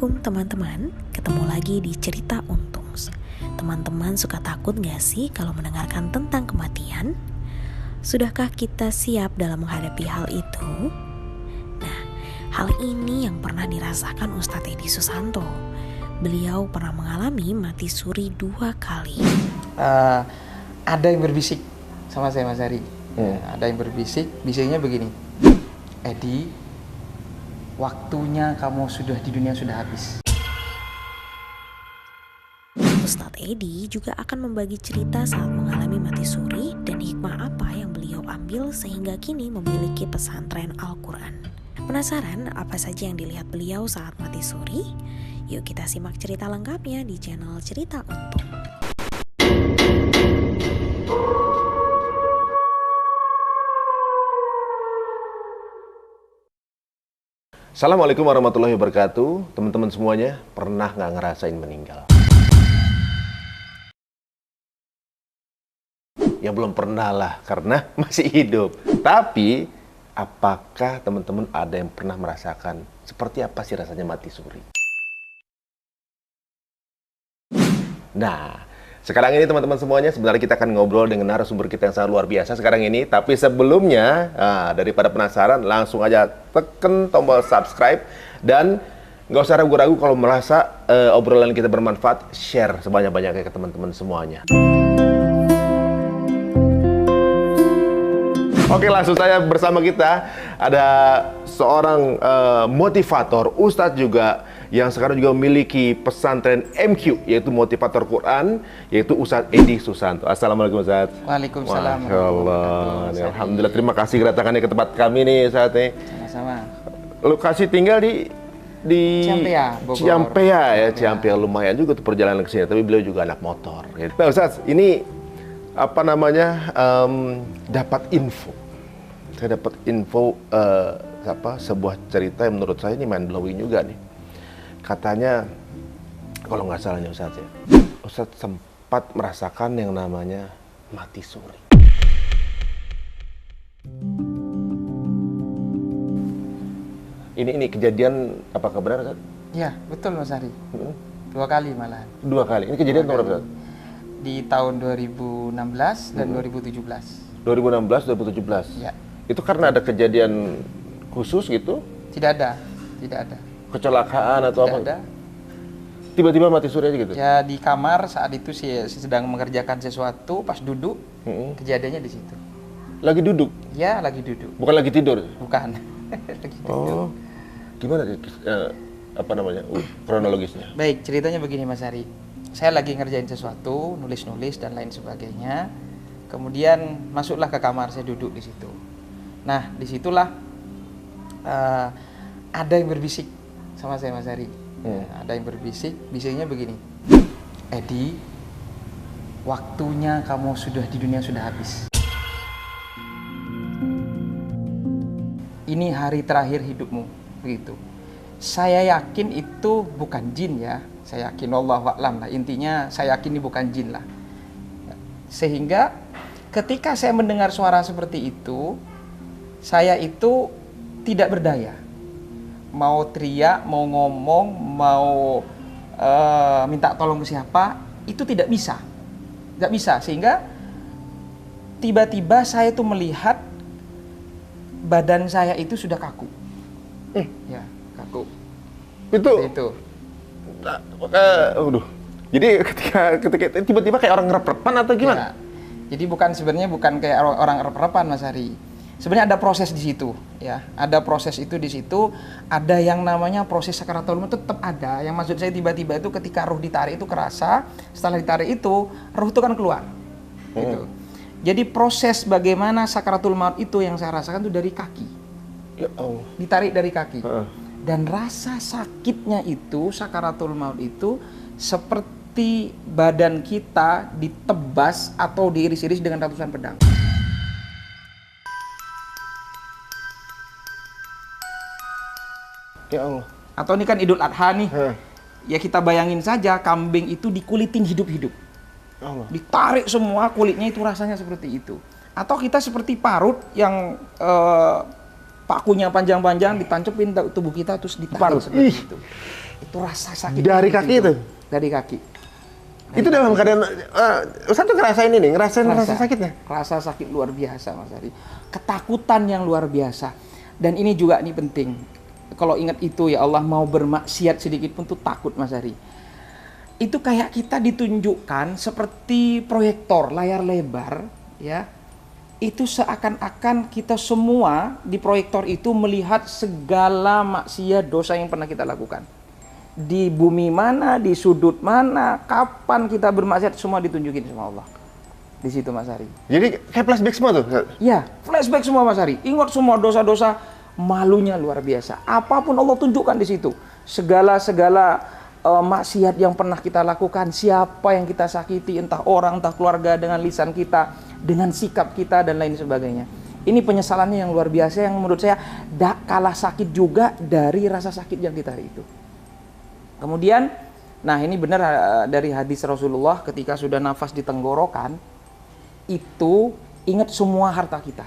Assalamualaikum teman-teman, ketemu lagi di Cerita Untungs. Teman-teman suka takut gak sih kalau mendengarkan tentang kematian? Sudahkah kita siap dalam menghadapi hal itu? Nah, hal ini yang pernah dirasakan Ustadz Edi Susanto. Beliau pernah mengalami mati suri 2 kali. Ada yang berbisik sama saya, Mas Ari. Ada yang berbisik, bisiknya begini. Edi, waktunya kamu sudah di dunia sudah habis. Ustadz Edi juga akan membagi cerita saat mengalami mati suri dan hikmah apa yang beliau ambil sehingga kini memiliki pesantren Al-Quran. Penasaran apa saja yang dilihat beliau saat mati suri? Yuk kita simak cerita lengkapnya di channel Cerita Untung. Assalamualaikum warahmatullahi wabarakatuh. Teman-teman semuanya, pernah nggak ngerasain meninggal? Ya belum pernah lah, karena masih hidup. Tapi, apakah teman-teman ada yang pernah merasakan seperti apa sih rasanya mati suri? Nah, sekarang ini teman-teman semuanya, sebenarnya kita akan ngobrol dengan narasumber kita yang sangat luar biasa sekarang ini. Tapi sebelumnya, daripada penasaran, langsung aja tekan tombol subscribe. Dan nggak usah ragu-ragu kalau merasa obrolan kita bermanfaat, share sebanyak-banyaknya ke teman-teman semuanya. Oke, langsung saja bersama kita ada seorang motivator, ustadz juga, yang sekarang juga memiliki pesantren MQ, yaitu motivator Quran, yaitu Ustadz Edi Susanto. Assalamualaikum Ustadz. Waalaikumsalam. Masya Allah. Alhamdulillah, terima kasih kedatangannya ke tempat kami nih saat ini. Sama-sama. Lokasi tinggal di Ciampea, Bogor. Ciampea ya, Ciampea lumayan juga tuh perjalanan ke sini. Tapi beliau juga anak motor. Nah Ustadz, ini apa namanya? Dapat info. Saya dapat info sebuah cerita yang menurut saya ini mind blowing juga nih. Katanya, kalau nggak salahnya Ustadz ya, Ustadz sempat merasakan yang namanya mati suri. Ini kejadian apakah benar Ustadz? Ya, betul Mas Ari. 2 kali malahan. 2 kali. Ini kejadian tahun berapa Ustadz? Di tahun 2016 dan 2017. 2016, 2017. Ya. Itu karena ada kejadian khusus gitu? Tidak ada. Kecelakaan atau Tidak apa? ada. Tiba-tiba mati suri aja gitu? Ya di kamar saat itu saya sedang mengerjakan sesuatu, pas duduk, kejadiannya di situ. Lagi duduk? Ya, lagi duduk. Bukan lagi tidur? Bukan. Lagi duduk. Oh, gimana apa namanya kronologisnya? Baik, ceritanya begini Mas Ari. Saya lagi ngerjain sesuatu, nulis-nulis dan lain sebagainya. Kemudian masuklah ke kamar, saya duduk di situ. Nah, disitulah ada yang berbisik sama saya Mas Ari. Ada yang berbisik, bisiknya begini. Edi, waktunya kamu sudah di dunia sudah habis. Ini hari terakhir hidupmu, begitu. Saya yakin itu bukan jin ya. Saya yakin, wallahu a'lam lah. Intinya saya yakin ini bukan jin lah. Sehingga ketika saya mendengar suara seperti itu, saya itu tidak berdaya. Mau teriak, mau ngomong, mau minta tolong ke siapa, itu tidak bisa. Tidak bisa, sehingga tiba-tiba saya itu melihat badan saya itu sudah kaku. Ya, kaku. Itu. Jadi ketika tiba-tiba kayak orang ngerep-repan atau gimana? Ya. Jadi sebenarnya bukan kayak orang ngerep-repan Mas Ari. Sebenarnya ada proses di situ, ya. Ada proses itu di situ. Ada yang namanya proses sakaratul maut tetap ada. Yang maksud saya tiba-tiba itu ketika ruh ditarik itu kerasa. Setelah ditarik itu, ruh itu kan keluar. Gitu. Jadi proses bagaimana sakaratul maut itu yang saya rasakan itu dari kaki. Ya Allah. Ditarik dari kaki. Dan rasa sakitnya itu, sakaratul maut itu seperti badan kita ditebas atau diiris-iris dengan ratusan pedang. Ya Allah. Atau ini kan Idul Adha nih. Ya kita bayangin saja kambing itu dikulitin hidup-hidup. Allah. Ditarik semua kulitnya itu rasanya seperti itu. Atau kita seperti parut yang pakunya panjang-panjang ditancepin tubuh kita terus ditarik seperti itu. Itu rasa sakit. Dari kaki itu? Dari kaki. Itu dalam keadaan, Ustaz tuh ngerasain rasa sakitnya? Rasa sakit luar biasa Mas Ari. Ketakutan yang luar biasa. Dan ini juga nih penting. Kalau ingat itu ya Allah, mau bermaksiat sedikit pun tuh takut Mas Ari. Itu kayak kita ditunjukkan seperti proyektor layar lebar ya. Itu seakan-akan kita semua di proyektor itu melihat segala maksiat dosa yang pernah kita lakukan. Di bumi mana, di sudut mana, kapan kita bermaksiat, semua ditunjukin sama Allah. Di situ Mas Ari. Jadi kayak flashback semua tuh? Ya, flashback semua Mas Ari. Ingat semua dosa-dosa, malunya luar biasa. Apapun Allah tunjukkan di situ. Segala maksiat yang pernah kita lakukan, siapa yang kita sakiti, entah orang, entah keluarga, dengan lisan kita, dengan sikap kita, dan lain sebagainya. Ini penyesalannya yang luar biasa, yang menurut saya tak kalah sakit juga dari rasa sakit yang kita hari itu. Kemudian, nah ini benar dari hadis Rasulullah, ketika sudah nafas di tenggorokan, itu ingat semua harta kita.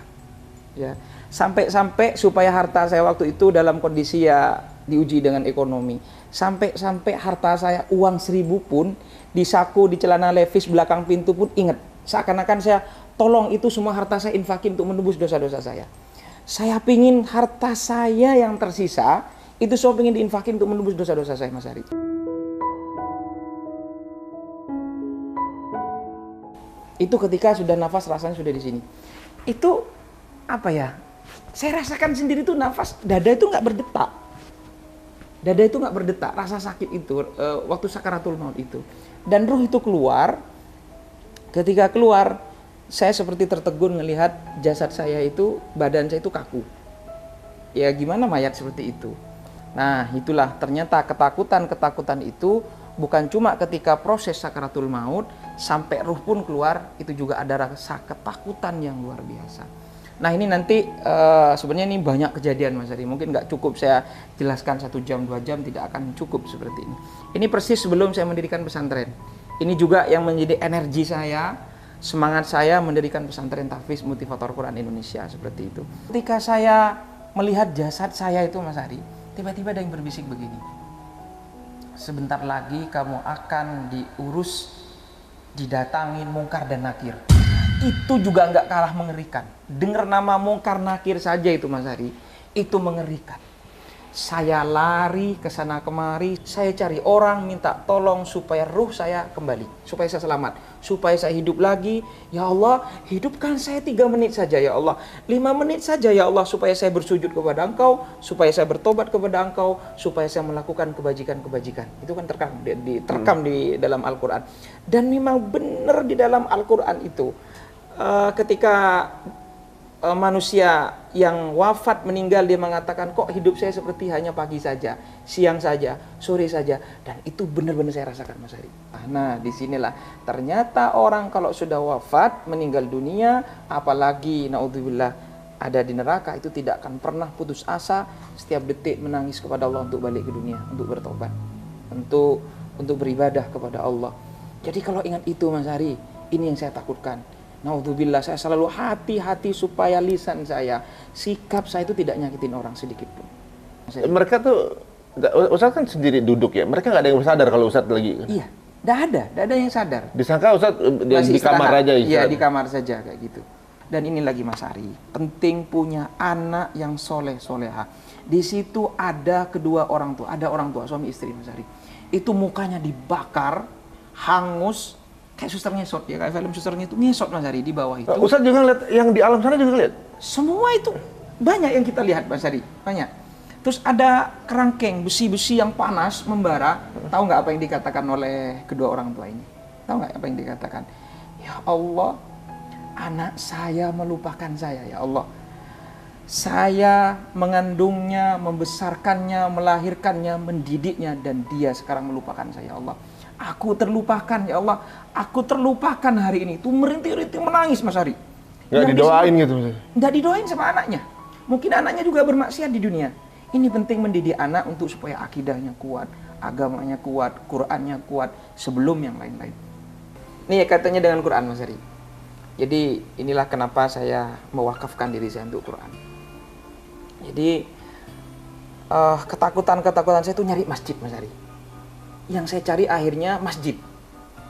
Ya, sampai supaya harta saya waktu itu dalam kondisi ya diuji dengan ekonomi. Sampai harta saya uang 1.000 pun di saku, di celana levis belakang pintu pun ingat. Seakan-akan saya tolong itu semua harta saya infakin untuk menebus dosa-dosa saya. Saya pingin harta saya yang tersisa itu semua pengen diinfakin untuk menebus dosa-dosa saya Mas Ari. Itu ketika sudah nafas rasanya sudah di sini. Itu apa ya? Saya rasakan sendiri tuh nafas dada itu nggak berdetak. Dada itu nggak berdetak, rasa sakit itu waktu sakaratul maut itu. Dan ruh itu keluar. Ketika keluar, saya seperti tertegun melihat jasad saya itu, badan saya itu kaku. Ya gimana mayat seperti itu? Nah itulah ternyata ketakutan itu bukan cuma ketika proses sakaratul maut, sampai ruh pun keluar, itu juga ada rasa ketakutan yang luar biasa. Nah ini nanti sebenarnya ini banyak kejadian Mas Ari, mungkin nggak cukup saya jelaskan 1 jam 2 jam, tidak akan cukup seperti ini. Ini persis sebelum saya mendirikan pesantren. Ini juga yang menjadi energi saya, semangat saya mendirikan pesantren Tahfiz Motivator Quran Indonesia, seperti itu. Ketika saya melihat jasad saya itu Mas Ari, tiba-tiba ada yang berbisik begini. Sebentar lagi kamu akan diurus, didatangin mungkar dan nakir. Itu juga nggak kalah mengerikan. Dengar nama mungkar nakir saja itu Mas Ari, itu mengerikan. Saya lari ke sana kemari, saya cari orang minta tolong supaya ruh saya kembali, supaya saya selamat, supaya saya hidup lagi. Ya Allah, hidupkan saya 3 menit saja ya Allah, 5 menit saja ya Allah, supaya saya bersujud kepada Engkau, supaya saya bertobat kepada Engkau, supaya saya melakukan kebajikan-kebajikan. Itu kan terekam di dalam Al-Quran. Dan memang benar di dalam Al-Quran itu, ketika manusia yang wafat meninggal, dia mengatakan kok hidup saya seperti hanya pagi saja, siang saja, sore saja, dan itu benar-benar saya rasakan Mas Ari. Nah disinilah ternyata orang kalau sudah wafat meninggal dunia, apalagi naudzubillah ada di neraka, itu tidak akan pernah putus asa, setiap detik menangis kepada Allah untuk balik ke dunia, untuk bertobat, untuk beribadah kepada Allah. Jadi kalau ingat itu Mas Ari, ini yang saya takutkan. Naudzubillah, saya selalu hati-hati supaya lisan saya, sikap saya itu tidak nyakitin orang sedikit pun. Mereka tuh, Ustaz kan sendiri duduk ya, mereka nggak ada yang sadar kalau Ustaz lagi? Iya, nggak ada yang sadar. Disangka Ustaz di kamar aja? Iya, di kamar saja kayak gitu. Dan ini lagi Mas Ari, penting punya anak yang soleh-soleha. Di situ ada kedua orang tua, ada orang tua, suami istri Mas Ari. Itu mukanya dibakar, hangus, kayak suster ngesot ya, kayak film susternya itu ngesot Mas Ari di bawah itu. Ustaz juga lihat yang di alam sana juga lihat? Semua itu banyak yang kita lihat Mas Ari, banyak. Terus ada kerangkeng, besi-besi yang panas membara. Tahu nggak apa yang dikatakan oleh kedua orang tua ini? Tahu nggak apa yang dikatakan? Ya Allah, anak saya melupakan saya ya Allah. Saya mengandungnya, membesarkannya, melahirkannya, mendidiknya, dan dia sekarang melupakan saya ya Allah. Aku terlupakan ya Allah, aku terlupakan hari ini. Itu merintih-rintih menangis Mas Ari. Nggak didoain gitu? Nggak didoain sama anaknya. Mungkin anaknya juga bermaksiat di dunia. Ini penting mendidik anak untuk supaya akidahnya kuat, agamanya kuat, Qur'annya kuat sebelum yang lain-lain. Ini ya katanya dengan Qur'an Mas Ari. Jadi inilah kenapa saya mewakafkan diri saya untuk Qur'an. Jadi ketakutan saya itu nyari masjid Mas Ari. yang saya cari akhirnya masjid.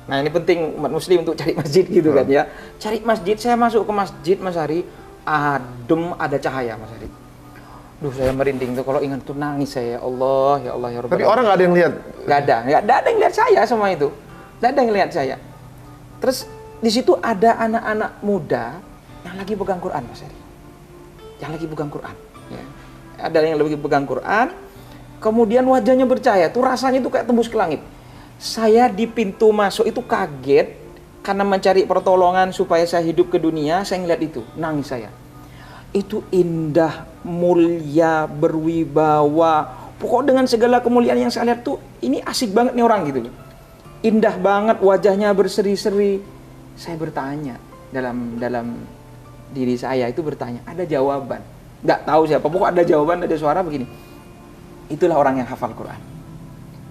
Nah ini penting umat muslim untuk cari masjid gitu kan ya. Cari masjid, saya masuk ke masjid Mas Ari, adem, ada cahaya Mas Ari. Duh saya merinding tuh kalau ingat tuh nangis saya, ya Allah ya Allah ya Rabbal. Tapi orang nggak ada yang lihat? Nggak ada yang lihat saya sama itu. Nggak ada yang lihat saya. Terus di situ ada anak-anak muda yang lagi pegang Quran Mas Ari. Yang lagi pegang Quran. Ya. Ada yang lagi pegang Quran. Kemudian wajahnya bercahaya, tuh rasanya tuh kayak tembus ke langit. Saya di pintu masuk itu kaget karena mencari pertolongan supaya saya hidup ke dunia. Saya ngeliat itu, nangis saya. Itu indah, mulia, berwibawa. Pokok dengan segala kemuliaan yang saya lihat tuh, ini asik banget nih orang gitu. Indah banget, wajahnya berseri-seri. Saya bertanya dalam diri saya itu bertanya, ada jawaban. Nggak tahu siapa, pokok ada jawaban, ada suara begini. Itulah orang yang hafal Quran.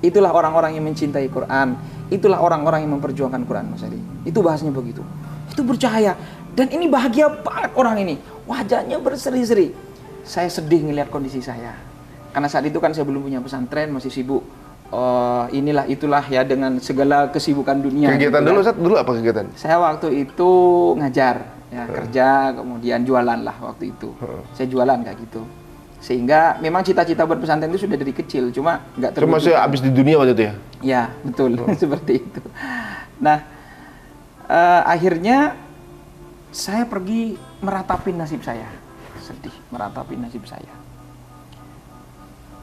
Itulah orang-orang yang mencintai Quran. Itulah orang-orang yang memperjuangkan Quran Mas Ari. Itu bahasanya begitu. Itu bercahaya. Dan ini bahagia banget orang ini. Wajahnya berseri-seri. Saya sedih ngelihat kondisi saya. Karena saat itu kan saya belum punya pesantren, masih sibuk. Inilah itulah ya dengan segala kesibukan dunia. Kegiatan gitu, dulu apa kegiatan? Saya waktu itu ngajar, ya, kerja, kemudian jualan lah waktu itu. Saya jualan kayak gitu. Sehingga memang cita-cita buat pesantren itu sudah dari kecil, cuma nggak terwujud. Cuma saya habis di dunia waktu itu ya? Ya, betul. Seperti itu. Nah, akhirnya saya pergi meratapi nasib saya. Sedih, meratapi nasib saya.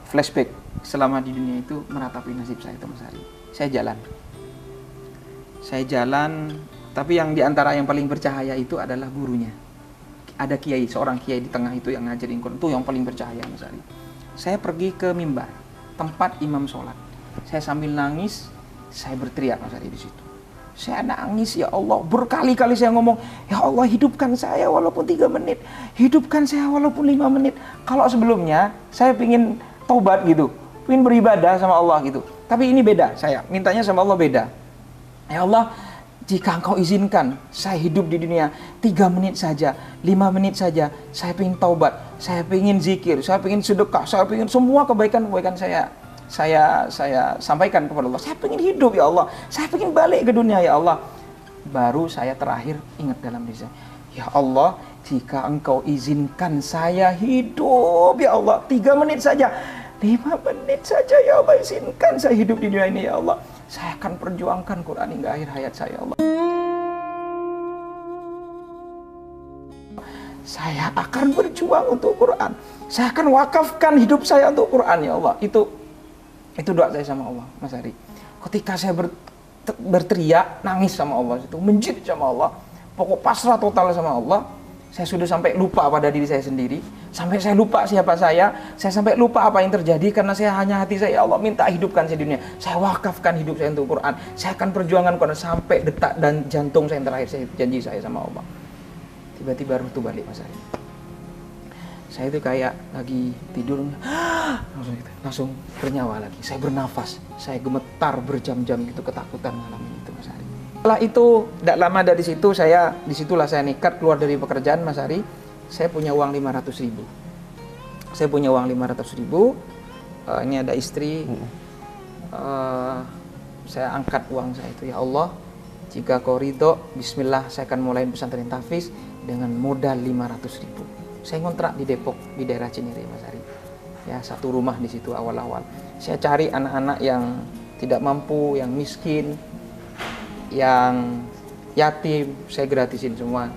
Flashback, selama di dunia itu meratapi nasib saya itu Mas Ari. Saya jalan, tapi yang diantara yang paling bercahaya itu adalah gurunya. Ada kiai, seorang kiai di tengah itu yang ngajarin Quran, itu yang paling bercahaya Mas Ari. Saya pergi ke mimbar, tempat imam sholat. Saya sambil nangis, saya berteriak Mas Ari di situ. Saya nangis, ya Allah, berkali-kali saya ngomong, ya Allah hidupkan saya walaupun 3 menit, hidupkan saya walaupun 5 menit. Kalau sebelumnya, saya pingin taubat gitu, pingin beribadah sama Allah gitu. Tapi ini beda, saya mintanya sama Allah beda. Ya Allah, jika Engkau izinkan saya hidup di dunia 3 menit saja, 5 menit saja, saya ingin taubat, saya ingin zikir, saya ingin sedekah, saya ingin semua kebaikan-kebaikan saya sampaikan kepada Allah. Saya ingin hidup ya Allah, saya ingin balik ke dunia ya Allah. Baru saya terakhir ingat dalam diri saya, ya Allah, jika Engkau izinkan saya hidup ya Allah 3 menit saja, 5 menit saja ya Allah, izinkan saya hidup di dunia ini ya Allah. Saya akan perjuangkan Quran hingga akhir hayat saya, Allah. Saya akan berjuang untuk Quran. Saya akan wakafkan hidup saya untuk Quran, ya Allah. Itu doa saya sama Allah, Mas Ari. Ketika saya berteriak, nangis sama Allah, itu menjerit sama Allah, pokok pasrah total sama Allah. Saya sudah sampai lupa pada diri saya sendiri, sampai saya lupa siapa saya sampai lupa apa yang terjadi karena saya hanya hati saya, ya Allah minta hidupkan saya di dunia. Saya wakafkan hidup saya untuk Quran. Saya akan perjuangkan Quran sampai detak dan jantung saya yang terakhir, saya janji saya sama Allah. Tiba-tiba ruh itu balik Mas Ari. Saya itu kayak lagi tidur, langsung bernyawa lagi. Saya bernafas, saya gemetar berjam-jam gitu, ketakutan malam itu Mas Ari. Setelah itu, tidak lama dari situ, disitulah saya nekat keluar dari pekerjaan Mas Ari. Saya punya uang 500.000. Saya punya uang 500.000. Ini ada istri. Saya angkat uang saya itu, ya Allah, jika Kau ridho, Bismillah, saya akan mulai pesantren tahfiz dengan modal 500.000. Saya ngontrak di Depok, di daerah Cinere Mas Ari. Ya, satu rumah di situ awal-awal. Saya cari anak-anak yang tidak mampu, yang miskin, yang yatim, saya gratisin semua.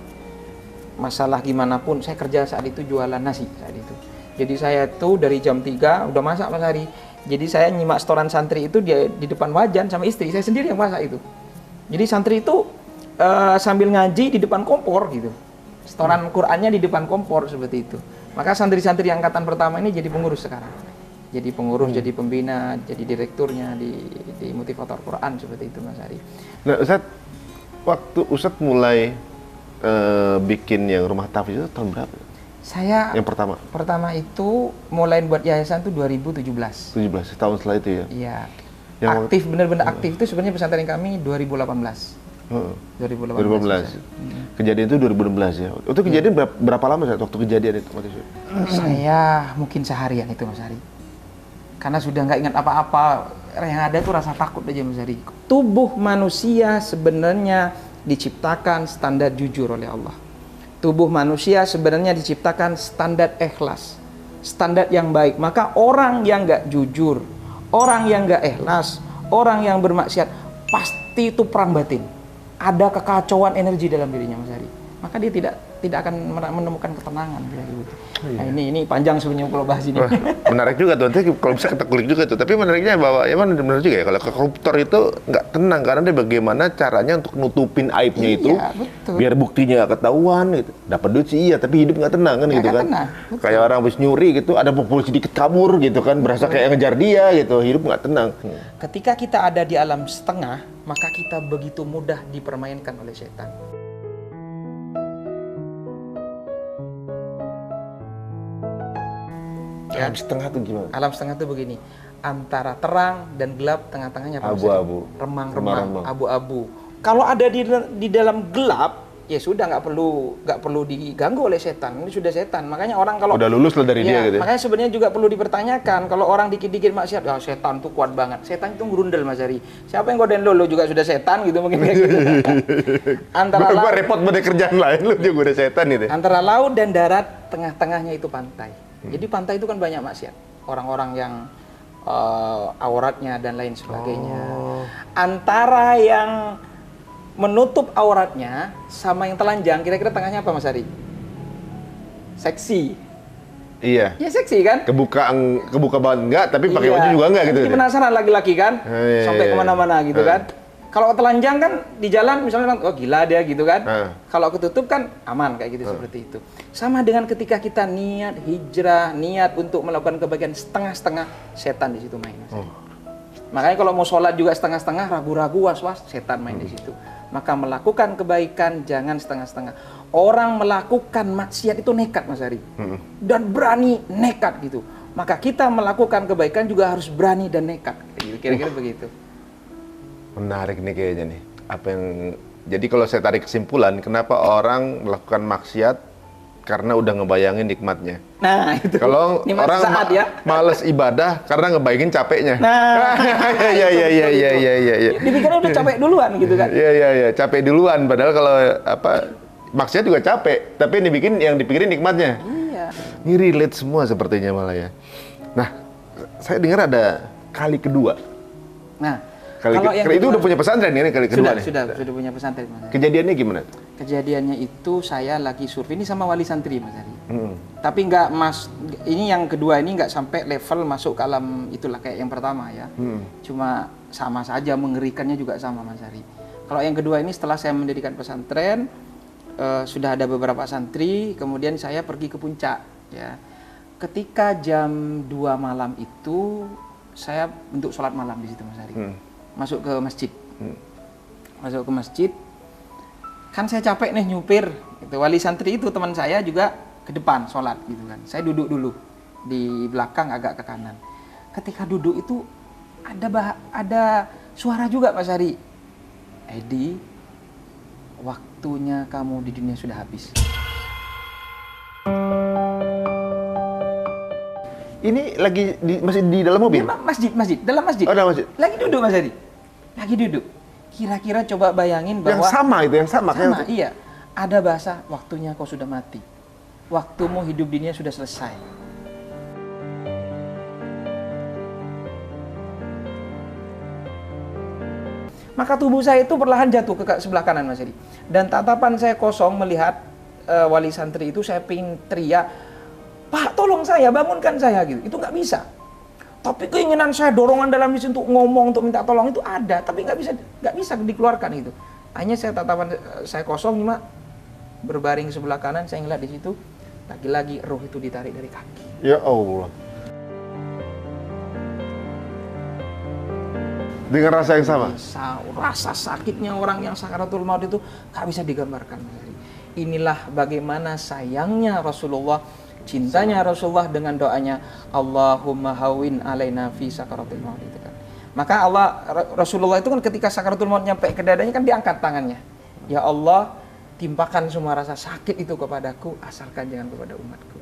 Masalah gimana pun, saya kerja saat itu jualan nasi saat itu. Jadi saya tuh dari jam 3 udah masak Mas Ari. Jadi saya nyimak setoran santri itu dia di depan wajan sama istri, saya sendiri yang masak itu. Jadi santri itu sambil ngaji di depan kompor gitu. Setoran Qur'annya di depan kompor seperti itu. Maka santri-santri angkatan pertama ini jadi pengurus sekarang. Jadi pengurus, jadi pembina, jadi direkturnya di Motivator Quran seperti itu Mas Ari. Nah Ustadz, waktu Ustadz mulai bikin yang rumah tahfiz itu tahun berapa? Saya yang pertama itu mulai buat yayasan itu 2017. 17 tahun setelah itu ya? Iya. Aktif, benar-benar aktif itu sebenarnya pesantren kami 2018. 2018. Kejadian itu 2016 ya. Itu kejadian berapa lama Ustadz waktu kejadian itu? Saya mungkin seharian itu Mas Ari. Karena sudah nggak ingat apa-apa, yang ada tuh rasa takut aja Mas Ari. Tubuh manusia sebenarnya diciptakan standar jujur oleh Allah. Tubuh manusia sebenarnya diciptakan standar ikhlas, standar yang baik. Maka orang yang nggak jujur, orang yang nggak ikhlas, orang yang bermaksiat, pasti itu perang batin. Ada kekacauan energi dalam dirinya Mas Ari. Maka dia tidak akan menemukan ketenangan gitu. Iya. Nah, ini panjang sebenarnya kalau bahas ini. Wah, menarik juga tuh. Nanti kalau bisa kita kulik juga tuh. Tapi menariknya bahwa ya benar juga ya, kalau koruptor itu nggak tenang karena dia bagaimana caranya untuk nutupin aibnya Iya, itu, betul. biar buktinya nggak ketahuan gitu. Dapat duit sih iya, tapi hidup nggak tenang kan gitu kan. tenang, betul. Kayak orang habis nyuri gitu, ada polisi dikit kabur gitu kan, berasa kayak ngejar dia gitu, hidup nggak tenang. Ketika kita ada di alam setengah, maka kita begitu mudah dipermainkan oleh setan. Alam setengah tuh gimana? Alam setengah itu begini, antara terang dan gelap, tengah-tengahnya apa? Abu-abu. Remang-remang, abu-abu. Kalau ada di dalam gelap, ya sudah nggak perlu diganggu oleh setan. Ini sudah setan. Makanya orang kalau Udah lulus lah dari dia gitu ya? Makanya sebenarnya juga perlu dipertanyakan. Kalau orang dikit-dikit maksiat, ya setan tuh kuat banget. Setan itu ngerundel Mas Ari. Siapa yang godain lo juga sudah setan gitu mungkin kayak gitu. Antara Gua repot pada kerjaan lain, lu juga udah setan gitu. Antara laut dan darat, tengah-tengahnya itu pantai. Jadi pantai itu kan banyak maksiat. Orang-orang yang auratnya dan lain sebagainya. Antara yang menutup auratnya sama yang telanjang, kira-kira tengahnya apa Mas Ari? Seksi. Iya. Ya seksi kan? Kebuka banget enggak, tapi pakai baju juga enggak gitu. Jadi penasaran laki-laki kan? Iya, Sampai iya, kemana-mana gitu kan? Kalau telanjang kan di jalan misalnya orang, oh gila dia gitu kan? Kalau ketutup kan aman kayak gitu seperti itu. Sama dengan ketika kita niat hijrah, niat untuk melakukan kebaikan setengah-setengah, setan di situ main. Makanya kalau mau sholat juga setengah-setengah, ragu-ragu, was-was, setan main di situ. Maka melakukan kebaikan jangan setengah-setengah. Orang melakukan maksiat itu nekat Mas Ari. Dan berani nekat gitu. Maka kita melakukan kebaikan juga harus berani dan nekat. Kira-kira begitu. Menarik nih kayaknya nih. Jadi kalau saya tarik kesimpulan, kenapa orang melakukan maksiat karena udah ngebayangin nikmatnya. Nah, itu. Kalau Nikmat orang sesaat, ya. males ibadah karena ngebayangin capeknya. Nah, iya. dipikirnya udah capek duluan gitu kan. Iya, capek duluan. Padahal kalau maksiat juga capek, tapi yang dipikirin nikmatnya. Iya. Ini relate semua sepertinya malah ya. Nah, saya dengar ada kali kedua. Nah, Kalau yang itu kedua, udah punya pesantren ini kali kedua nih. Sudah punya pesantren Mas Ari. Kejadiannya gimana? Kejadiannya itu saya lagi survei ini sama wali santri Mas Ari. Tapi nggak ini yang kedua ini nggak sampai level masuk ke alam itulah kayak yang pertama ya. Cuma sama saja, mengerikannya juga sama Mas Ari. Kalau yang kedua ini setelah saya mendirikan pesantren, sudah ada beberapa santri, kemudian saya pergi ke puncak ya. Ketika jam 2 malam itu saya untuk sholat malam di situ Mas Ari. Masuk ke masjid. Masuk ke masjid. Kan saya capek nih nyupir. Itu wali santri itu teman saya juga ke depan sholat gitu kan. Saya duduk dulu di belakang agak ke kanan. Ketika duduk itu ada suara juga Mas Ari. Edi, waktunya kamu di dunia sudah habis. Ini lagi masih di dalam mobil? Masjid, dalam masjid. Oh, dalam masjid. Lagi duduk Mas Ari. Lagi duduk. Kira-kira coba bayangin bahwa yang sama sama, iya. Ada bahasa waktunya kau sudah mati. Waktumu hidup di dunia sudah selesai. Maka tubuh saya itu perlahan jatuh ke sebelah kanan Mas Ari. Dan tatapan saya kosong melihat wali santri itu, saya pengen teriak, "Pak, tolong saya, bangunkan saya," gitu. Itu nggak bisa. Tapi keinginan saya, dorongan dalam diri untuk ngomong, untuk minta tolong itu ada, tapi nggak bisa dikeluarkan itu. Hanya tatapan saya kosong, cuma berbaring sebelah kanan, saya ngeliat di situ, lagi-lagi roh itu ditarik dari kaki. Ya Allah. Dengan rasa yang sama? Rasa sakitnya orang yang sakaratul maut itu nggak bisa digambarkan. Inilah bagaimana sayangnya Rasulullah, cintanya Rasulullah dengan doanya Allahumma hawin alaina fi sakaratul maut itu kan. Maka Rasulullah itu kan ketika sakaratul maut nyampe ke dadanya kan diangkat tangannya. Ya Allah, timpakan semua rasa sakit itu kepadaku, asalkan jangan kepada umatku.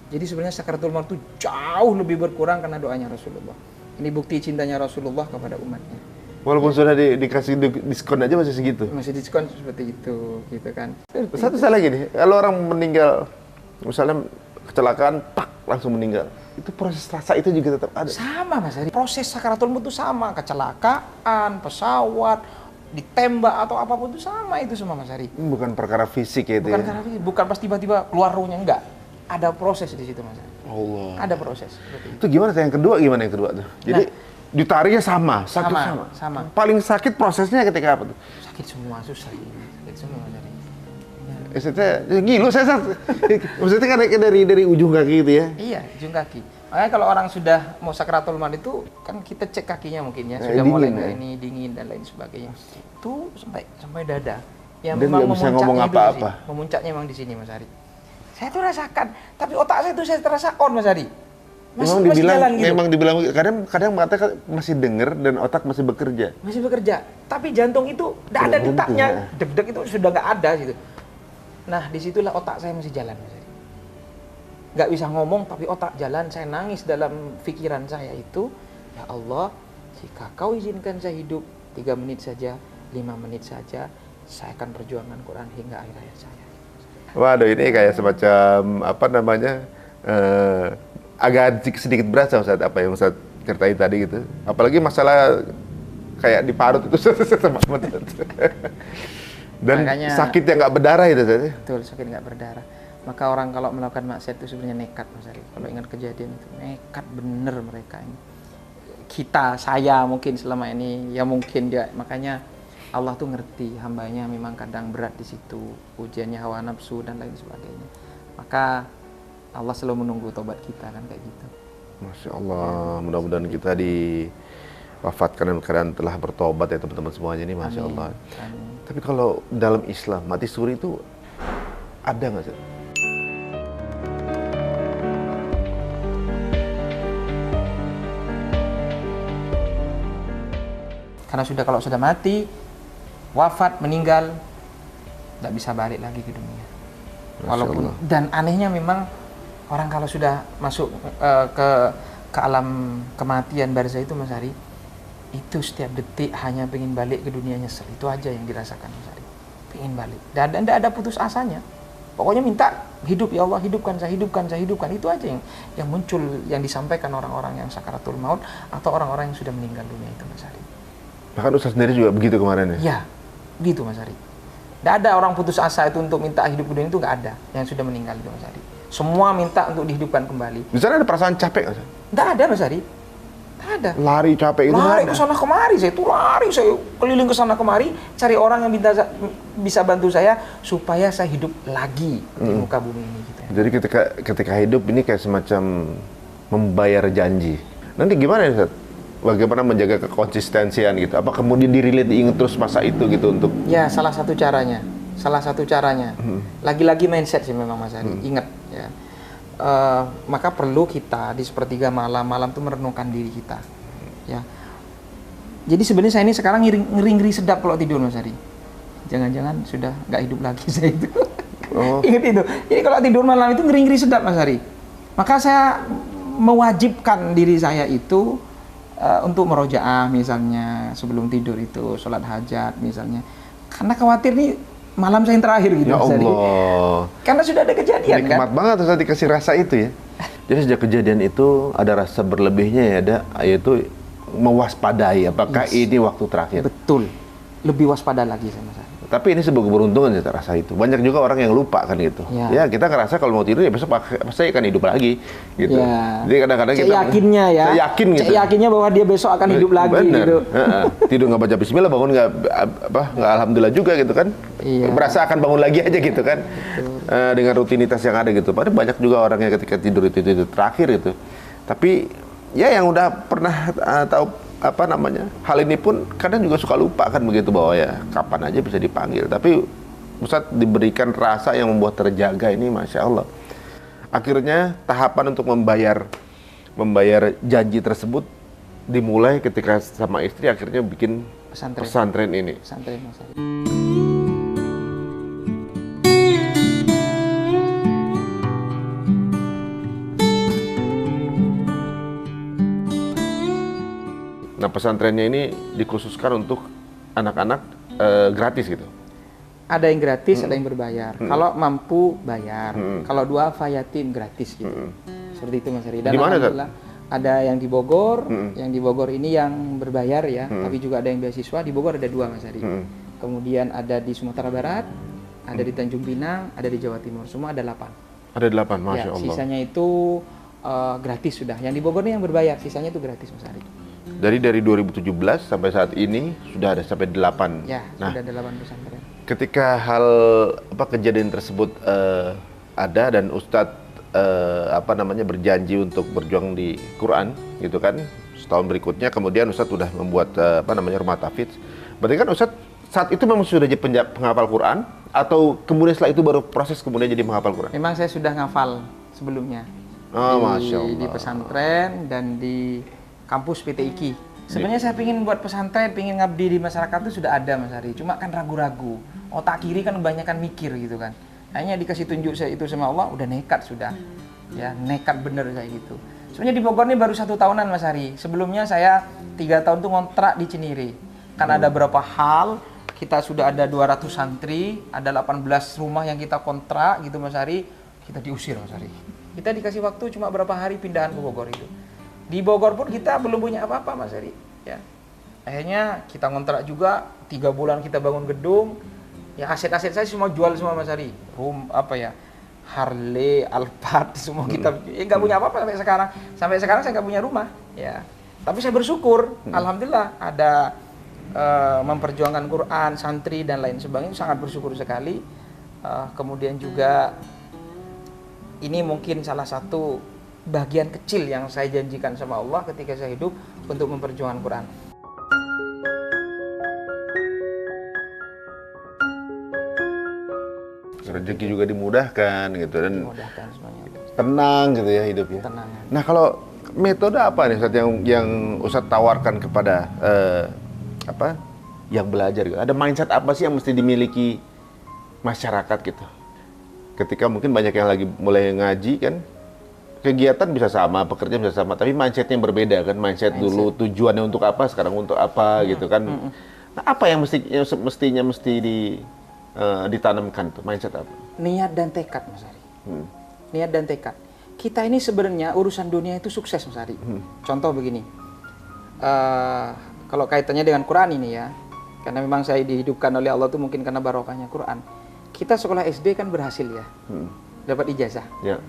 Jadi sebenarnya sakaratul maut itu jauh lebih berkurang karena doanya Rasulullah. Ini bukti cintanya Rasulullah kepada umatnya. Walaupun sudah dikasih diskon aja masih segitu. Masih diskon seperti itu, gitu kan. Satu salah gini, kalau orang meninggal, misalnya kecelakaan, tak langsung meninggal. Itu proses rasa itu juga tetap ada. Sama Mas Ari, proses sakaratul maut itu sama, kecelakaan, pesawat, ditembak atau apapun itu sama itu semua Mas Ari. Bukan perkara fisik ya itu Bukan ya? karena fisik, bukan pas tiba-tiba keluar ruhnya, enggak. Ada proses di situ Mas Ari. Allah. Ada proses seperti itu. Itu gimana tuh yang kedua tuh? Jadi ditariknya sama, sakit sama. Paling sakit prosesnya ketika apa tuh? Sakit semua, susah. Sakit semua Mas Ari. Maksudnya ngilu saya maksudnya kan dari ujung kaki gitu ya? Iya, ujung kaki. Makanya kalau orang sudah mau sakaratul maut itu kan kita cek kakinya mungkin ya, sudah dingin, mulai ya? ini dingin dan lain sebagainya. Itu sampai dada. Yang Dan memang nggak bisa memuncaknya ngomong itu apa-apa. sih. Memuncaknya memang di sini Mas Ari. Saya tuh rasakan, tapi otak saya tuh saya terasa on Mas Ari. Masih jalan gitu. Memang dibilang kadang mata kan masih denger dan otak masih bekerja. Masih bekerja, tapi jantung itu udah ada Berhenti, detaknya, ya. deg-deg itu sudah nggak ada gitu. Nah disitulah otak saya masih jalan Mas Ari. Nggak bisa ngomong tapi otak jalan, saya nangis dalam pikiran saya itu, ya Allah, jika kau izinkan saya hidup 3 menit saja, 5 menit saja, saya akan perjuangkan Quran hingga akhir hayat saya. Waduh, ini kayak semacam apa namanya agak sedikit berat Ustaz, apa yang Ustaz ceritain tadi gitu. Apalagi masalah kayak di parut itu sama banget. Dan Makanya, sakit yang nggak berdarah itu Ustaz. Betul, sakit nggak berdarah. Maka orang kalau melakukan maksiat itu sebenarnya nekat Mas Ari. Kalau ingat kejadian itu, nekat bener mereka ini. Saya mungkin selama ini, ya mungkin dia, makanya Allah tuh ngerti hambanya memang kadang berat di situ, ujiannya hawa nafsu dan lain sebagainya. Maka Allah selalu menunggu tobat kita kan kayak gitu. Masya Allah, mudah-mudahan kita diwafatkan dalam keadaan telah bertobat ya teman-teman semuanya ini, Masya Allah. Amin. Tapi kalau dalam Islam, mati suri itu ada nggak sih? Karena kalau sudah mati, wafat, meninggal, nggak bisa balik lagi ke dunia. Walaupun, dan anehnya memang orang kalau sudah masuk ke alam kematian barzah itu Mas Ari, itu setiap detik hanya pengen balik ke dunia nyesel. Itu aja yang dirasakan Mas Ari, pengen balik. Dan tidak ada putus asanya. Pokoknya minta hidup, ya Allah hidupkan saya, hidupkan saya, hidupkan. Itu aja yang muncul, yang disampaikan orang-orang yang sakaratul maut atau orang-orang yang sudah meninggal dunia itu Mas Ari. Bahkan Ustaz sendiri juga begitu kemarin ya? Iya, begitu Mas Ari. Tidak ada orang putus asa itu untuk minta hidup dunia, itu nggak ada yang sudah meninggal itu Mas Ari. Semua minta untuk dihidupkan kembali. Di sana ada perasaan capek nggak? Nggak ada Mas Ari. Nggak ada. Lari capek itu Lari nggak ke ada? sana kemari, saya keliling ke sana kemari, cari orang yang bisa bantu saya supaya saya hidup lagi di muka bumi ini. Gitu ya. Jadi ketika hidup ini kayak semacam membayar janji. Nanti gimana ya Ustaz? Bagaimana menjaga kekonsistensian gitu? Apa kemudian dirilis diingat terus masa itu gitu untuk? Ya, salah satu caranya. Lagi-lagi mindset sih memang Mas Ari. Ingat ya. Maka perlu kita di sepertiga malam itu merenungkan diri kita. Ya. Jadi sebenarnya saya ini sekarang ngeri sedap kalau tidur Mas Ari. Jangan-jangan sudah nggak hidup lagi saya itu. Oh. Ingat itu. Jadi kalau tidur malam itu ngeri sedap Mas Ari. Maka saya mewajibkan diri saya itu untuk merojaah misalnya sebelum tidur itu, sholat hajat misalnya. Karena khawatir nih malam saya yang terakhir gitu. Ya Mas Ari. Allah. Karena sudah ada kejadian kan. Nikmat banget Ustaz dikasih rasa itu ya. Jadi sejak kejadian itu ada rasa berlebihnya ya, yaitu mewaspadai apakah ini waktu terakhir. Betul. Lebih waspada lagi saya Mas Ari. Tapi ini sebuah keberuntungan saya rasa itu. Banyak juga orang yang lupa kan gitu. Ya. Ya kita ngerasa kalau mau tidur ya besok pasti akan hidup lagi gitu. Ya. Jadi kadang-kadang kita yakinnya ya. saya yakin gitu. Saya yakinnya bahwa dia besok akan hidup lagi Bener. gitu. Tidur nggak baca bismillah, bangun nggak alhamdulillah juga gitu kan. Iya. Berasa akan bangun lagi aja gitu kan. Dengan rutinitas yang ada gitu. Padahal banyak juga orang yang ketika tidur itu terakhir gitu. Tapi ya yang udah pernah tahu apa namanya, hal ini pun kadang juga suka lupa kan begitu, bahwa ya kapan aja bisa dipanggil. Tapi Ustadz diberikan rasa yang membuat terjaga ini, Masya Allah. Akhirnya tahapan untuk membayar janji tersebut dimulai ketika sama istri akhirnya bikin pesantren ini. Pesantren Mas Ari. pesantrennya ini dikhususkan untuk anak-anak gratis gitu. Ada yang gratis, ada yang berbayar. Kalau mampu bayar. Kalau duafa yatim gratis gitu. Seperti itu Mas Ari. Dan Di mana, alhamdulillah ada yang di Bogor, yang di Bogor ini yang berbayar ya, tapi juga ada yang beasiswa. Di Bogor ada 2 Mas Ari. Kemudian ada di Sumatera Barat, ada di Tanjung Pinang, ada di Jawa Timur. Semua ada 8. Ada 8, Masya Allah. Sisanya itu gratis sudah. Yang di Bogor ini yang berbayar, sisanya itu gratis Mas Ari. Dari 2017 sampai saat ini sudah ada sampai 8. Ya, Nah, sudah ada 8 pesantren. ketika hal kejadian tersebut ada dan Ustadz berjanji untuk berjuang di Quran gitu kan, setahun berikutnya kemudian Ustadz sudah membuat rumah tahfidz. Berarti kan Ustadz saat itu memang sudah jadi penghafal Quran atau kemudian setelah itu baru proses kemudian jadi menghafal Quran? Memang saya sudah ngafal sebelumnya. Oh, Masya Allah. Di pesantren dan di kampus PT IKI. Sebenarnya saya pingin buat pesantren, pingin ngabdi di masyarakat itu sudah ada Mas Ari. Cuma kan ragu-ragu. Otak kiri kan kebanyakan mikir gitu kan. Akhirnya dikasih tunjuk saya itu sama Allah, udah nekat sudah. Ya, nekat bener kayak gitu. Sebenarnya di Bogor ini baru 1 tahunan Mas Ari. Sebelumnya saya 3 tahun tuh ngontrak di Cinere. Kan ada beberapa hal, kita sudah ada 200 santri, ada 18 rumah yang kita kontrak gitu Mas Ari. Kita diusir Mas Ari. Kita dikasih waktu cuma berapa hari pindahan ke Bogor itu. Di Bogor pun kita belum punya apa-apa Mas Ari. Ya. Akhirnya kita ngontrak juga, 3 bulan kita bangun gedung. Ya aset-aset saya semua jual semua Mas Ari. Harley, Alphard, semua kita nggak punya apa-apa sampai sekarang. Sampai sekarang saya nggak punya rumah. Ya. Tapi saya bersyukur, alhamdulillah ada memperjuangkan Quran, santri dan lain sebagainya, sangat bersyukur sekali. Kemudian juga ini mungkin salah satu bagian kecil yang saya janjikan sama Allah ketika saya hidup untuk memperjuangkan Quran. Rezeki juga dimudahkan gitu dan Dimudahkan semuanya. tenang gitu ya hidupnya. Tenang. Nah, kalau metode apa nih Ustadz yang Ustadz tawarkan kepada yang belajar gitu? Ada mindset apa sih yang mesti dimiliki masyarakat gitu? Ketika mungkin banyak yang lagi mulai ngaji kan, kegiatan bisa sama, pekerjaan bisa sama, tapi mindsetnya yang berbeda kan. Mindset dulu tujuannya untuk apa, sekarang untuk apa gitu kan. Nah, apa yang mestinya ditanamkan tuh, mindset apa? Niat dan tekad Mas Ari. Niat dan tekad. Kita ini sebenarnya urusan dunia itu sukses Mas Ari. Contoh begini, kalau kaitannya dengan Quran ini ya, karena memang saya dihidupkan oleh Allah tuh mungkin karena barokahnya Quran. Kita sekolah SD kan berhasil ya, dapat ijazah. Ya.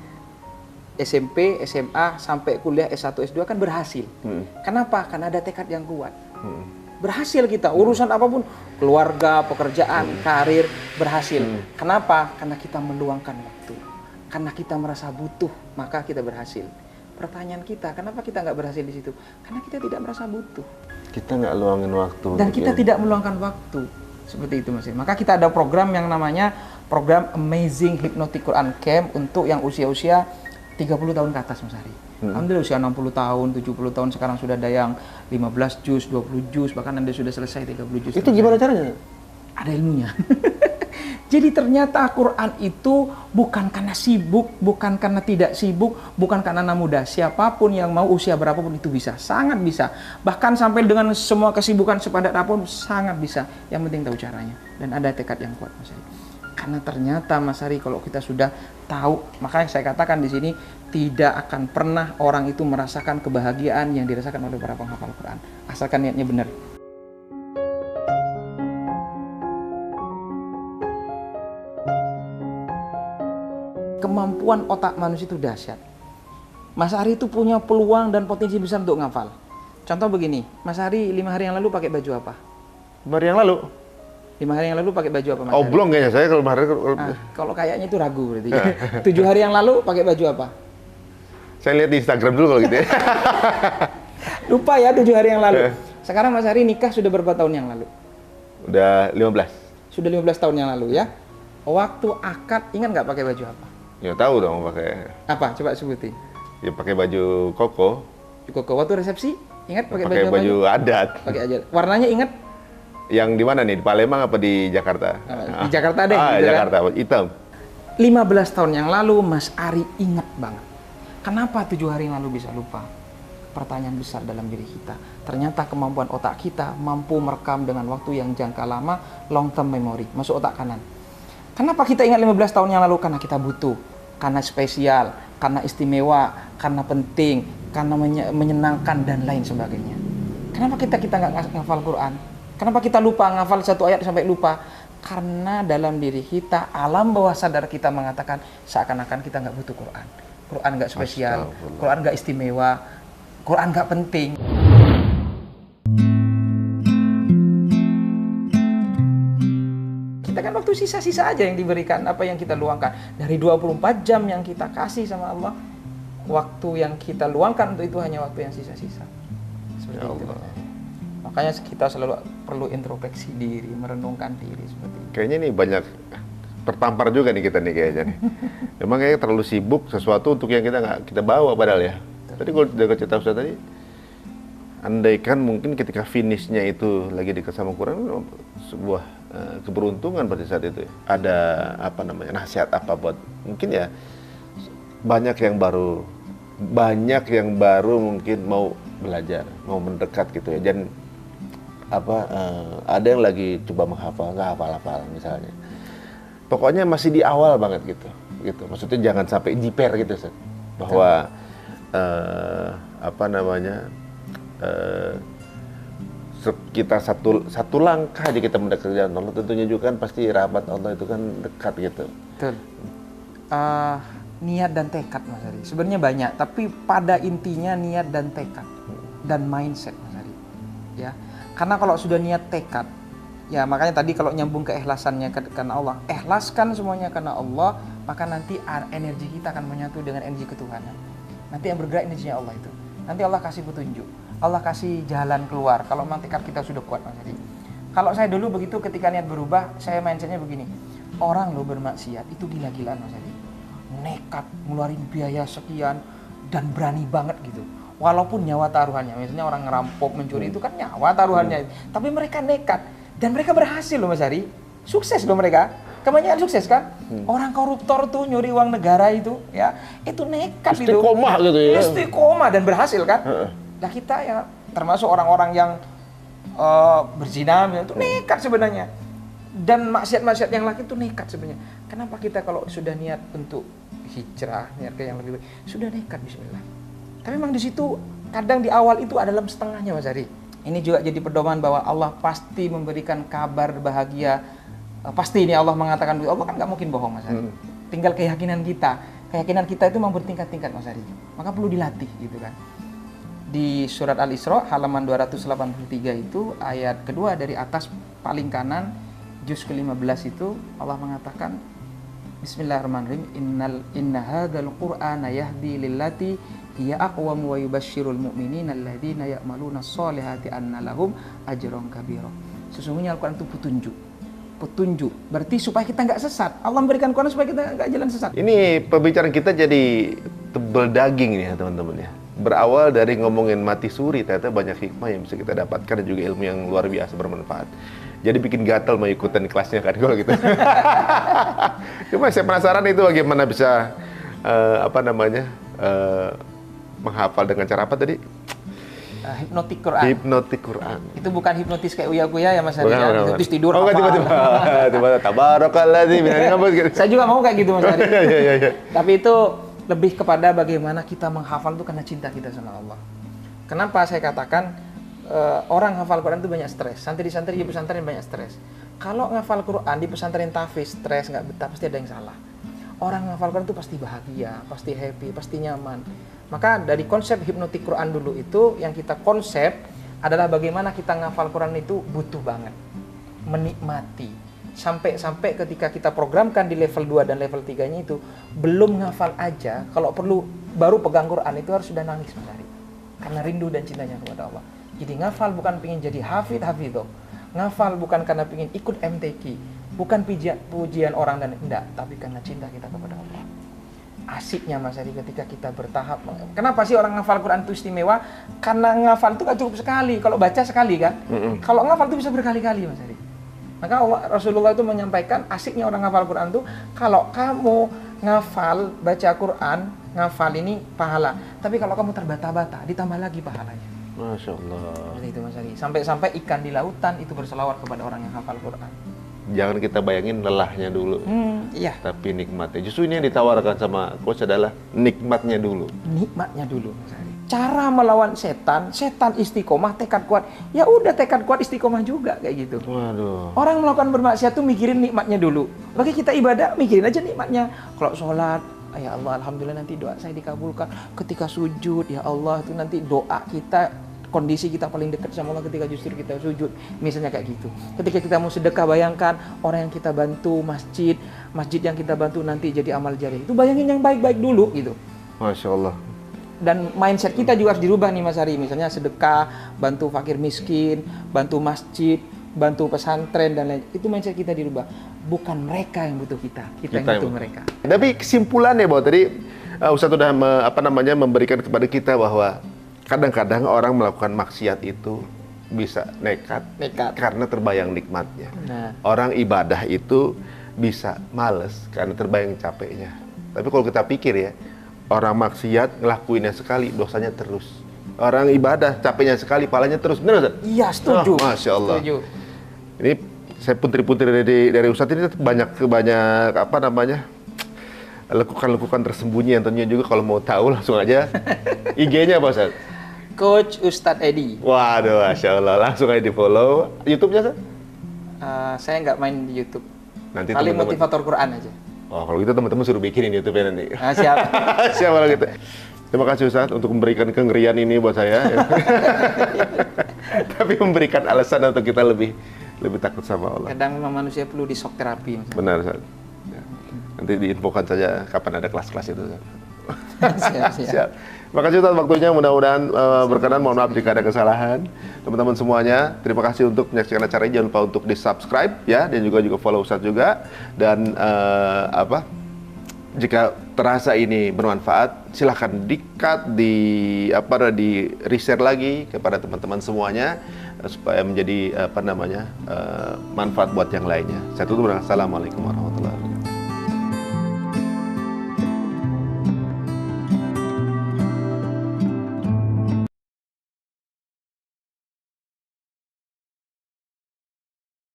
SMP, SMA, sampai kuliah S1, S2 kan berhasil. Kenapa? Karena ada tekad yang kuat. Berhasil kita, urusan apapun, keluarga, pekerjaan, karir, berhasil. Kenapa? Karena kita meluangkan waktu. Karena kita merasa butuh, maka kita berhasil. Pertanyaan kita, kenapa kita nggak berhasil di situ? Karena kita tidak merasa butuh. Kita nggak luangin waktu. Dan kita tidak meluangkan waktu. Seperti itu Mas. Maka kita ada program yang namanya program Amazing Hypnotic Quran Camp untuk yang usia-usia 30 tahun ke atas Mas Ari. Alhamdulillah usia 60 tahun, 70 tahun sekarang sudah ada yang 15 juz, 20 juz, bahkan Anda sudah selesai 30 juz. Itu gimana caranya? Ada ilmunya. Jadi ternyata Quran itu bukan karena sibuk, bukan karena tidak sibuk, bukan karena anak muda. Siapapun yang mau usia berapapun itu bisa, sangat bisa. Bahkan sampai dengan semua kesibukan sepadat apapun sangat bisa. Yang penting tahu caranya dan ada tekad yang kuat Mas Ari. Karena ternyata Mas Ari kalau kita sudah tahu, makanya saya katakan di sini tidak akan pernah orang itu merasakan kebahagiaan yang dirasakan oleh para penghafal Quran. Asalkan niatnya benar. Kemampuan otak manusia itu dahsyat. Mas Ari itu punya peluang dan potensi besar untuk ngafal. Contoh begini, Mas Ari 5 hari yang lalu pakai baju apa? 5 hari yang lalu? 5 hari yang lalu pakai baju apa Mas Ari? Oblong kayaknya saya kalau 5 hari. Kalau kayaknya itu ragu berarti. 7 hari yang lalu pakai baju apa? Saya lihat di Instagram dulu kalau gitu ya. Lupa ya 7 hari yang lalu. Sekarang Mas Ari nikah sudah berapa tahun yang lalu? Udah 15. Sudah 15 tahun yang lalu ya. Waktu akad ingat nggak pakai baju apa? Ya tahu dong pakai. Apa? Coba sebutin. Ya pakai baju koko. Koko waktu resepsi ingat pakai Pakai baju baju adat. Pakai aja. Warnanya ingat? Yang di mana nih? Di Palembang apa di Jakarta? Di Jakarta deh. Ah, gitu Jakarta, kan? hitam. 15 tahun yang lalu Mas Ari ingat banget. Kenapa 7 hari yang lalu bisa lupa? pertanyaan besar dalam diri kita. Ternyata kemampuan otak kita mampu merekam dengan waktu yang jangka lama, long term memory, masuk otak kanan. Kenapa kita ingat 15 tahun yang lalu? Karena kita butuh, karena spesial, karena istimewa, karena penting, karena menyenangkan dan lain sebagainya. Kenapa kita nggak ngafal Quran? Kenapa kita lupa ngafal satu ayat sampai lupa? Karena dalam diri kita, alam bawah sadar kita mengatakan seakan-akan kita nggak butuh Quran. Quran nggak spesial, Quran nggak istimewa, Quran nggak penting. Kita kan waktu sisa-sisa aja yang diberikan, apa yang kita luangkan. Dari 24 jam yang kita kasih sama Allah, waktu yang kita luangkan untuk itu hanya waktu yang sisa-sisa. Seperti Ya itu. Allah. Makanya kita selalu perlu introspeksi diri, merenungkan diri seperti itu. Kayaknya nih banyak tertampar juga nih kita nih kayaknya nih. Memang kayaknya terlalu sibuk sesuatu untuk yang kita nggak kita bawa padahal ya. Tadi kalau dekat cerita Ustaz tadi, andaikan mungkin ketika finishnya itu lagi dekat sama Quran, sebuah keberuntungan pada saat itu. Ada apa namanya nasihat apa buat mungkin ya banyak yang baru mungkin mau belajar, mau mendekat gitu ya. Dan ada yang lagi coba menghafal, nggak hafal-hafal misalnya. Pokoknya masih di awal banget gitu. Maksudnya jangan sampai jiper gitu, Ustaz. Bahwa kita satu langkah aja kita mendekat dengan Allah, tentunya juga kan pasti rahmat Allah itu kan dekat gitu. Betul. Niat dan tekad, Mas Ari. Sebenarnya banyak, tapi pada intinya niat dan tekad dan mindset, Mas Ari. Ya. Karena kalau sudah niat tekad, ya makanya tadi kalau nyambung keikhlasannya karena Allah, ikhlaskan semuanya karena Allah, maka nanti energi kita akan menyatu dengan energi ketuhanan. Nanti yang bergerak energinya Allah itu. Nanti Allah kasih petunjuk, Allah kasih jalan keluar. Kalau memang tekad kita sudah kuat, Mas Adi. Kalau saya dulu begitu, ketika niat berubah, saya mindsetnya begini. Orang lo bermaksiat itu gila-gilaan, Mas Adi. Nekat ngeluarin biaya sekian dan berani banget gitu. Walaupun nyawa taruhannya, misalnya orang ngerampok, mencuri itu kan nyawa taruhannya. Tapi mereka nekat dan mereka berhasil loh, Mas Ari. Sukses loh mereka. Kebanyakan sukses kan? Orang koruptor tuh nyuri uang negara itu, ya, itu nekat itu. Istiqomah gitu ya. Istiqomah dan berhasil kan? Nah kita ya termasuk orang-orang yang berzina itu nekat sebenarnya. Dan maksiat-maksiat yang laki itu nekat sebenarnya. Kenapa kita kalau sudah niat untuk hijrah, niat ke yang lebih baik, sudah nekat bismillah. Tapi memang di situ kadang di awal itu ada dalam setengahnya, Mas Ari. Ini juga jadi pedoman bahwa Allah pasti memberikan kabar bahagia. Pasti ini Allah mengatakan, Allah kan nggak mungkin bohong, Mas Ari. Tinggal keyakinan kita. Keyakinan kita itu memang bertingkat-tingkat, Mas Ari. Maka perlu dilatih gitu kan. Di surat Al-Isra halaman 283 itu ayat kedua dari atas paling kanan juz ke-15 itu Allah mengatakan Bismillahirrahmanirrahim, inna hadzal qur'ana yahdi lillati hiya aqwam wa yubasysyirul mu'minina alladziina ya'maluna sholihati anna lahum ajran kabira. Sesungguhnya Al-Qur'an itu petunjuk. Berarti supaya kita nggak sesat. Allah memberikan Quran supaya kita nggak jalan sesat. Ini pembicaraan kita jadi tebel daging nih ya teman-teman ya. Berawal dari ngomongin mati suri, ternyata banyak hikmah yang bisa kita dapatkan dan juga ilmu yang luar biasa bermanfaat. Jadi bikin gatal mau ikutan kelasnya kan kalau gitu. Cuma saya penasaran itu bagaimana bisa menghafal dengan cara apa tadi? Hipnotik Quran. Hipnotik Quran. Itu bukan hipnotis kayak uya-kuya ya Mas Ari. Hipnotis tidur. Oh, tiba-tiba tabarakalladzi gitu. Saya juga mau kayak gitu, Mas Ari. Iya. Tapi itu lebih kepada bagaimana kita menghafal itu karena cinta kita sama Allah. Kenapa saya katakan orang hafal Quran itu banyak stres. Santri-santri di pesantren banyak stres. Kalau ngafal Quran di pesantren tahfiz stres, nggak betah, pasti ada yang salah. Orang ngafal Quran itu pasti bahagia, pasti happy, pasti nyaman. Maka dari konsep hipnotik Quran dulu itu yang kita konsep adalah bagaimana kita ngafal Quran itu butuh banget, menikmati. Sampai ketika kita programkan di level 2 dan level 3-nya itu belum ngafal aja, kalau perlu baru pegang Quran itu harus sudah nangis Mas Ari. Karena rindu dan cintanya kepada Allah. Jadi ngafal bukan pengen jadi hafidh. Ngafal bukan karena pengen ikut MTQ, bukan pujian orang dan enggak, tapi karena cinta kita kepada Allah. Asiknya Mas Ari ketika kita bertahap. Kenapa sih orang ngafal Quran itu istimewa? Karena ngafal itu gak cukup sekali. Kalau baca sekali kan. Kalau ngafal itu bisa berkali-kali Mas Ari. Maka Rasulullah itu menyampaikan asiknya orang ngafal Quran itu, kalau kamu ngafal baca Quran ngafal ini pahala. Tapi kalau kamu terbata-bata, ditambah lagi pahalanya. Masya Allah. Seperti itu Mas Ari. Sampai-sampai ikan di lautan itu berselawat kepada orang yang hafal Quran. Jangan kita bayangin lelahnya dulu, Iya. tapi nikmatnya. Justru ini yang ditawarkan sama coach adalah nikmatnya dulu. Nikmatnya dulu Mas Ari. Cara melawan setan, setan istiqomah, tekad kuat. Ya udah tekad kuat istiqomah juga kayak gitu. Waduh. Orang melakukan bermaksiat tuh mikirin nikmatnya dulu. Bagi kita ibadah, mikirin aja nikmatnya. Kalau sholat, ya Allah, alhamdulillah nanti doa saya dikabulkan. Ketika sujud, ya Allah, itu nanti doa kita, kondisi kita paling dekat sama Allah ketika justru kita sujud. Misalnya kayak gitu. Ketika kita mau sedekah, bayangkan orang yang kita bantu, masjid yang kita bantu nanti jadi amal jariah. Itu bayangin yang baik-baik dulu gitu. Masya Allah. Dan mindset kita juga harus dirubah nih Mas Ari. Misalnya sedekah, bantu fakir miskin, bantu masjid, bantu pesantren dan lain. Itu mindset kita dirubah. Bukan mereka yang butuh kita yang butuh mereka. Tapi kesimpulannya bahwa tadi Ustadz sudah memberikan kepada kita bahwa kadang-kadang orang melakukan maksiat itu bisa nekat. Karena terbayang nikmatnya. Nah. Orang ibadah itu bisa males karena terbayang capeknya. Tapi kalau kita pikir ya, orang maksiat ngelakuinnya sekali, dosanya terus. Orang ibadah capeknya sekali, pahalanya terus. Benar Ustaz? Iya, setuju. Oh, Masya Allah. Setuju. Ini saya putri-putri dari Ustadz ini banyak lekukan-lekukan tersembunyi yang tentunya juga kalau mau tahu langsung aja IG-nya apa Ustaz? Coach Ustadz Edi. Waduh, Masya Allah. Langsung aja di follow. YouTube-nya Ustaz? Saya nggak main di YouTube. Nanti Paling teman-teman- motivator Quran aja. Oh, kalau gitu teman-teman suruh bikinin YouTube-nya nanti. Siap. Siap kalau gitu. Terima kasih Ustaz untuk memberikan kengerian ini buat saya. Tapi memberikan alasan untuk kita lebih takut sama Allah. Kadang memang manusia perlu di shock terapi. Benar Ustaz. Ya. Nanti diinfokan saja kapan ada kelas-kelas itu Ustaz. Siap. Terima kasih Ustaz waktunya, mudah-mudahan berkenan. Mohon maaf jika ada kesalahan. Teman-teman semuanya, terima kasih untuk menyaksikan acara ini. Jangan lupa untuk di-subscribe ya, dan juga follow Ustaz juga. Dan jika terasa ini bermanfaat, silahkan di-cut, di reshare lagi kepada teman-teman semuanya supaya menjadi manfaat buat yang lainnya. Saya tutup dengan assalamualaikum warahmatullahi wabarakatuh.